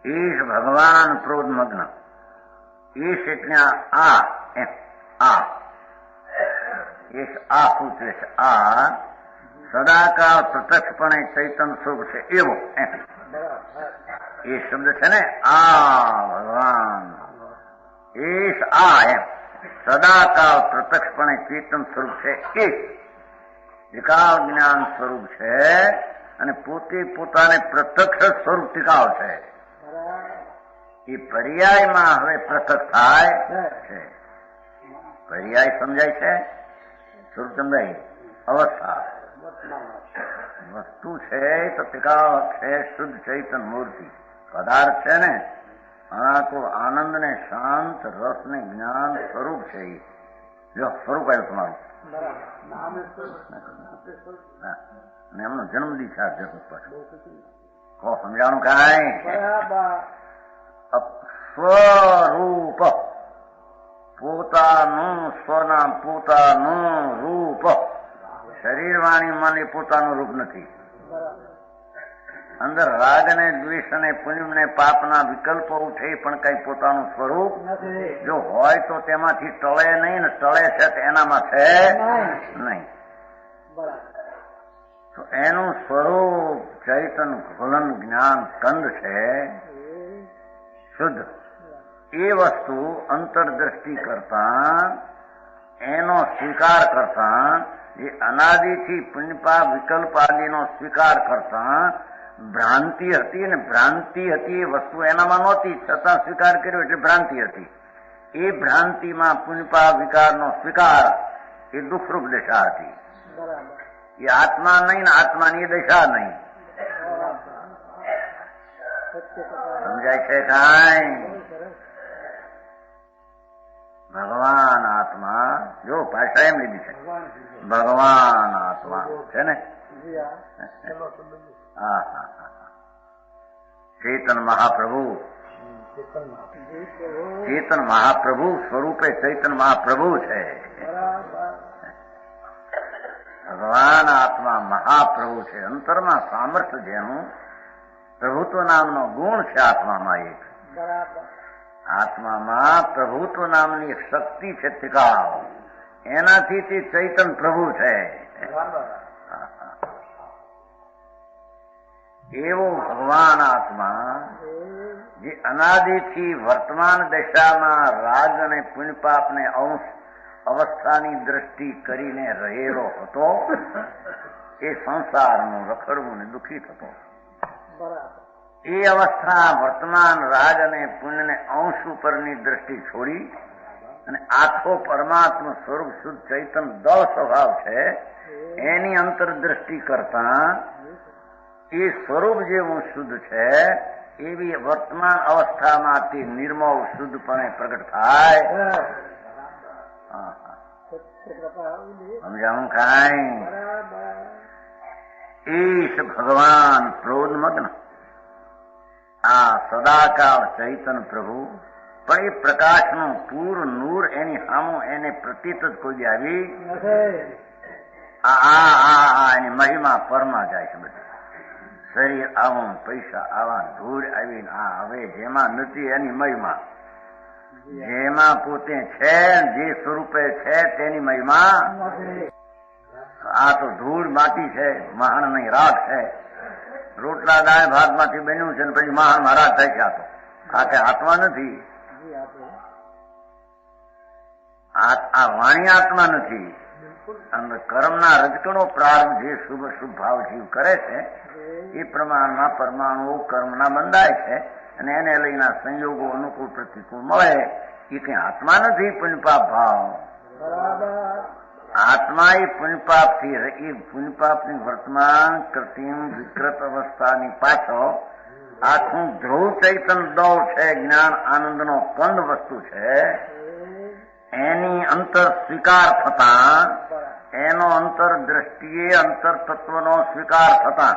ઈશ ભગવાન ક્રોધમગ્ન. ઈશ એટલે આ ઈશ આ સૂચવે છે. આ સદાકાળ પ્રત્યક્ષપણે ચૈતન સ્વરૂપ છે એવો એ શબ્દ છે ને. આ ભગવાન ઈશ આ સદાકાળ પ્રત્યક્ષપણે ચેતન સ્વરૂપ છે એ વિકાળ જ્ઞાન સ્વરૂપ છે અને પોતે પોતાને પ્રત્યક્ષ સ્વરૂપ ટીકાવ છે. એ પર્યાયમાં હવે પ્રત્યક્ષ થાય છે. પર્યાય સમજાય છે, સ્વરૂપ સમજાય, અવસ્થા વસ્તુ છે તો ટીકાવ છે શુદ્ધ ચૈતન મૂર્તિ પદાર્થ છે ને. તો આનંદ ને શાંત રસ ને જ્ઞાન સ્વરૂપ છે. જો સ્વરૂપ આવ્યું તમારું એમનો જન્મદિન છે જગત પાછું કહો સમજાણું કાંઈ. સ્વરૂપ પોતાનું સ્વના પોતાનું રૂપ. શરીર વાણી મન એ પોતાનું રૂપ નથી. અંદર રાગ ને દ્વેષ અને પુણ્ય ને પાપના વિકલ્પો ઉઠે પણ કઈ પોતાનું સ્વરૂપ જો હોય તો તેમાંથી ટળે નહીં ને ટળે છે તો એનામાં છે નહીં. તો એનું સ્વરૂપ ચૈતન ઘોલન જ્ઞાન કંદ છે શુદ્ધ. એ વસ્તુ અંતરદ્રષ્ટિ કરતા એનો સ્વીકાર કરતા જે અનાદિથી પુણ્યપાપ વિકલ્પ આદિનો સ્વીકાર કરતા ભ્રાંતિ હતી ને ભ્રાંતિ હતી એ વસ્તુ એનામાં નહોતી છતાં સ્વીકાર કર્યો એટલે ભ્રાંતિ હતી. એ ભ્રાંતિમાં પુણ્યપાપ વિકારનો સ્વીકાર એ દુઃખરૂપ દશા હતી. એ આત્મા નહીં ને આત્માની દશા નહીં. સમજાય છે કાંઈ. ભગવાન આત્મા જો ભાષા એમ લીધી છે ભગવાન આત્મા છે ને. ચેતન મહાપ્રભુ ચેતન મહાપ્રભુ સ્વરૂપે ચૈતન મહાપ્રભુ છે. ભગવાન આત્મા મહાપ્રભુ છે. અંતરમાં સામર્થ્ય જેનું પ્રભુત્વ નામનો ગુણ છે આત્મામાં. એક આત્મામાં પ્રભુત્વ નામની એક શક્તિ છે ટીકાવ. એનાથી તે ચૈતન પ્રભુ છે. એવો ભગવાન આત્મા જે અનાદિથી વર્તમાન દશામાં રાગ અને પુણ્યપાપને અંશ અવસ્થાની દ્રષ્ટિ કરીને રહેલો હતો એ સંસારનું રખડવું ને દુઃખી થતો. એ અવસ્થા વર્તમાન રાગ અને પુણ્યને અંશ ઉપરની દ્રષ્ટિ છોડી અને આખો પરમાત્મા સ્વરૂપ શુદ્ધ ચૈતન દળ સ્વભાવ છે એની અંતરદ્રષ્ટિ કરતા એ સ્વરૂપ જેવું શુદ્ધ છે એવી વર્તમાન અવસ્થામાં તે નિર્મળ શુદ્ધપણે પ્રગટ થાય. સમજાવું કાંઈ. ઈશ ભગવાન ક્રોધમગ્ન. આ સદાકાળ ચૈતન પ્રભુ પણ એ પ્રકાશનું પૂર નૂર એની સામું એને પ્રતીત જ કોઈ આવી એની મહિમા પરમાં જાય છે. બધી શરીર આવું પૈસા આવા ધૂળ આવીને હવે જેમાં નથી એની મહિમા જેમાં પોતે છે જે સ્વરૂપે છે તેની મહિમા. આ તો ધૂળ માટી છે મહાન નહીં રાગ છે. રોટલા દાળ ભાત માંથી બન્યું છે ને પછી મહાન મહારાજ થાય છે. આ તો આ કઈ આત્મા નથી. આ વાણી આત્મા નથી. અને કર્મના રજકણો પ્રારંભ જે શુભ શુભ ભાવ જીવ કરે છે એ પ્રમાણમાં પરમાણુ કર્મના બંધાય છે અને એને લઈને સંયોગો અનુકૂળ પ્રતિકૂળ મળે. એ કઈ આત્મા નથી પુણ્યપાપ ભાવ. આત્મા એ પુણ્યપાપ થી એ પુણ્યપાપની વર્તમાન કૃત્રિમ વિકૃત અવસ્થાની પાછળ આખું ધ્રુવ ચૈતન દળ છે. જ્ઞાન આનંદનો કંદ વસ્તુ છે. એની અંતર સ્વીકાર થતા એનો અંતર દ્રષ્ટિએ અંતર તત્વનો સ્વીકાર થતા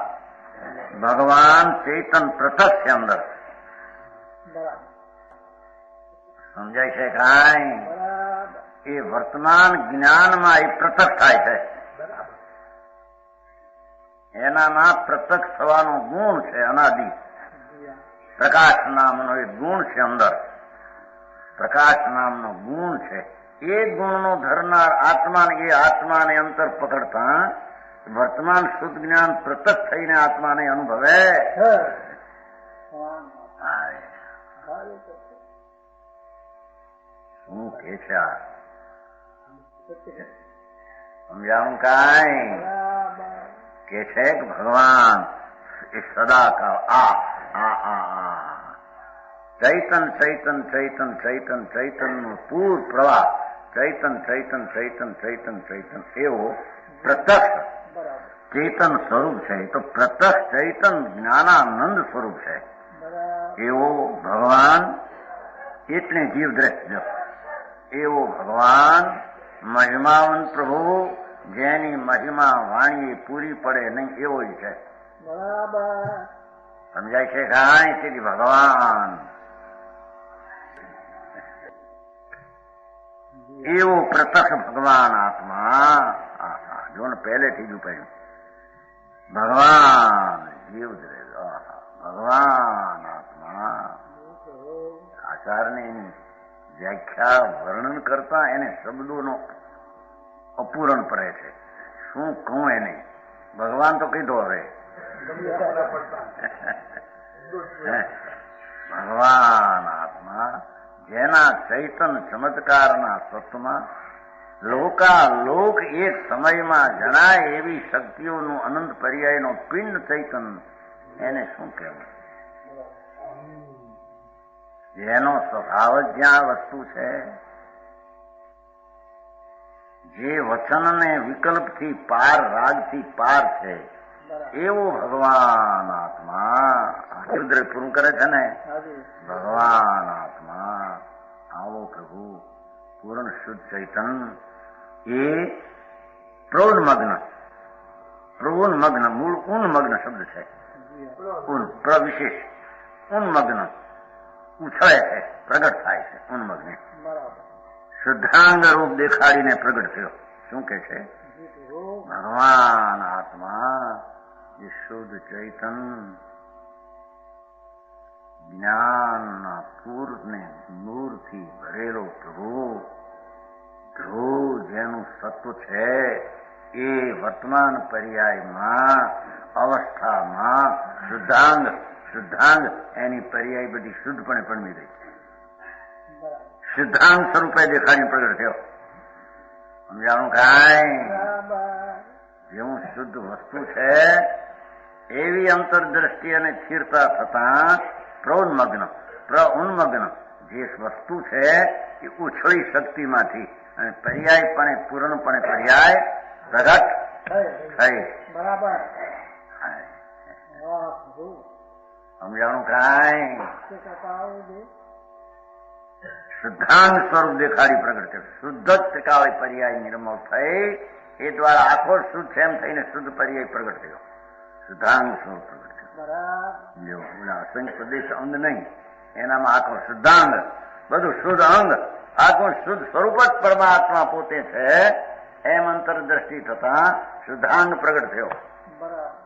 ભગવાન ચૈતન પ્રત્યક્ષ છે અંદર. સમજાય છે કાંઈ. એ વર્તમાન જ્ઞાનમાં એ પ્રત્યક્ષ થાય છે. એનામાં પ્રત્યક્ષ થવાનો ગુણ છે અનાદિ. પ્રકાશ નામનો એક ગુણ છે અંદર, પ્રકાશ નામનો ગુણ છે. એ ગુણનો ધરનાર આત્માને, એ આત્માને અંતર પકડતા વર્તમાન શુદ્ધ જ્ઞાન પ્રત્યક્ષ થઈને આત્માને અનુભવે. શું કે છે આ સમજાવું? કાંઈ કે છે કે ભગવાન એ સદાકાળ ચૈતન ચૈતન ચૈતન ચૈતન ચૈતન નું પૂર પ્રવાહ, ચૈતન ચૈતન ચૈતન ચૈતન ચૈતન એવો પ્રત્યક્ષ ચેતન સ્વરૂપ છે. તો પ્રત્યક્ષ ચૈતન જ્ઞાનાનંદ સ્વરૂપ છે એવો ભગવાન, એટલે જીવ દ્રષ્ટિ એવો ભગવાન મહિમાવંત પ્રભુ, જેની મહિમા વાણી પૂરી પડે નહીં એવો છે. સમજાય છે કાંઈ? તેથી ભગવાન એવો પ્રત્યક્ષ ભગવાન આત્મા. જો ને પહેલેથી જ ઉપાડ્યું ભગવાન જીવ ભગવાન આત્મા. આચારની વ્યાખ્યા વર્ણન કરતા એને શબ્દોનો અપૂરણ પડે છે. શું કહું એને? ભગવાન તો કીધો હવે. ભગવાન આત્મા જેના ચૈતન ચમત્કારના સત્વમાં લોકાલોક એક સમયમાં જણાય એવી શક્તિઓનું અનંત પર્યાયનો પિંડ ચૈતન, એને શું કહેવું? જેનો સ્વભાવ જ જ્યાં વસ્તુ છે, જે વચનને વિકલ્પથી પાર, રાગથી પાર છે એવો ભગવાન આત્મા. હૃદય પૂરું કરે છે ને ભગવાન આત્મા. આવો પ્રભુ પૂર્ણ શુદ્ધ ચૈતન એ પ્રોન્મગ્ન, પ્રોન્મગ્ન મૂળ ઉન્મગ્ન શબ્દ છે. પ્રવિશેષ ઉન્મગ્ન ઉછળે છે, પ્રગટ થાય છે. ઉન્મગ્ન શુદ્ધાંગ રૂપ દેખાડીને પ્રગટ થયો. શું કે છે? ભગવાન આત્મા એ શુદ્ધ ચૈતન જ્ઞાનના પૂરને નૂરથી ભરેલો પ્રભુ, ધ્રુવ જેનું સત્વ છે એ વર્તમાન પર્યાયમાં અવસ્થામાં શુદ્ધાંગ એની પર્યાય બધી શુદ્ધપણે પણમી રહી છે. શુદ્ધાંગ સ્વરૂપે દેખાડીને પ્રગટ થયો. સમજાણું કાંઈ? જેવું શુદ્ધ વસ્તુ છે એવી અંતરદ્રષ્ટિ અને સ્થિરતા થતા ઉન્મગ્ન જે વસ્તુ છે એ ઉછળી શક્તિમાંથી અને પર્યાયપણે પૂર્ણપણે પર્યાય પ્રગટ થઈ. બરાબર સમજાણું કાંઈ? શુદ્ધાંગ સ્વરૂપ દેખાડી પ્રગટ થયો. શુદ્ધ ત્રિકાળી પર્યાય નિર્મળ થઈ એ દ્વારા આખો શુદ્ધ છે એમ થઈને શુદ્ધ પર્યાય પ્રગટ થયો. શુદ્ધાંગ સ્વરૂપ પ્રગટ થયો. અસંખ્ય પ્રદેશ અંગ નહીં, એનામાં આખો શુદ્ધાંગ, બધું શુદ્ધ અંગ, આખું શુદ્ધ સ્વરૂપ જ પરમાત્મા પોતે છે એમ અંતરદ્રષ્ટિ થતા શુદ્ધાંગ પ્રગટ થયો. બરાબર.